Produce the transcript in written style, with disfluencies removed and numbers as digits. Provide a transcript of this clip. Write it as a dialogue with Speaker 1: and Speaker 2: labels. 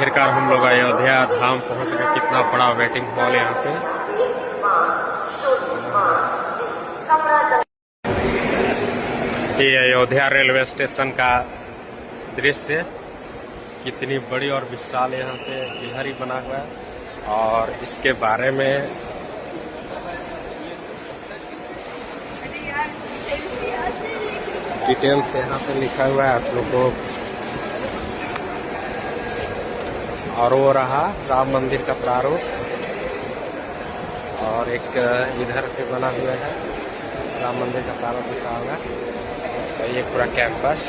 Speaker 1: आखिरकार हम लोग अयोध्या धाम पहुंच गए। कितना बड़ा वेटिंग हॉल यहाँ पे। ये अयोध्या रेलवे स्टेशन का दृश्य, कितनी बड़ी और विशाल यहाँ पे पिलर ही बना हुआ है। और इसके बारे में डिटेल्स यहाँ पे लिखा हुआ है आप लोग को। और वो रहा राम मंदिर का प्रारूप, और एक इधर पे बना हुआ है राम मंदिर का प्रारूप लिखा होगा। तो ये पूरा कैंपस